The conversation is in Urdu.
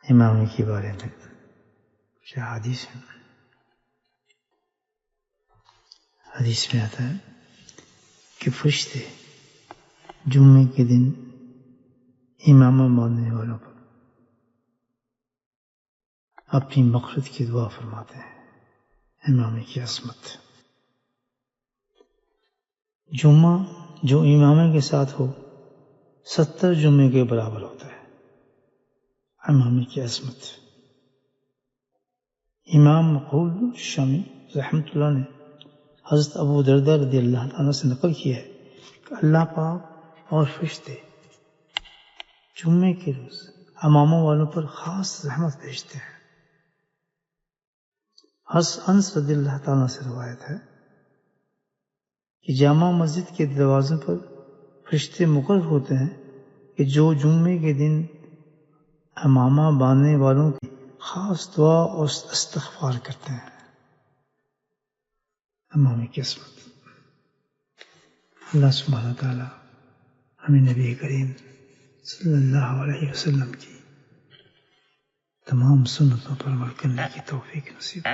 امام کے بارے میں کیا حدیث ہے؟ حدیث میں آتا ہے کہ فرشتے جمعے کے دن امامہ باندھنے والوں پر اپنی مغفرت کی دعا فرماتے ہیں. امامے کی عظمت. جمعہ جو امامے کے ساتھ ہو 70 جمعے کے برابر ہوتا ہے. امامے کی عظمت. امام مقبول شامی رحمۃ اللہ نے حضرت ابو دردہ رضی اللہ عنہ سے نقل کیا ہے کہ اللہ پاک اور فرشتے جمعے کے روز اماموں والوں پر خاص رحمت بھیجتے ہیں. حضرت انس رضی اللہ تعالیٰ سے روایت ہے کہ جامع مسجد کے دروازوں پر فرشتے مقرر ہوتے ہیں کہ جو جمعے کے دن امامہ باندھنے والوں کی خاص دعا اور استغفار کرتے ہیں. امام کی عظمت. اللہ سبحانہ تعالیٰ ہمیں نبی کریم صلی اللہ علیہ وسلم کی تمام سنتوں پر عمل کرنے کی توفیق نصیب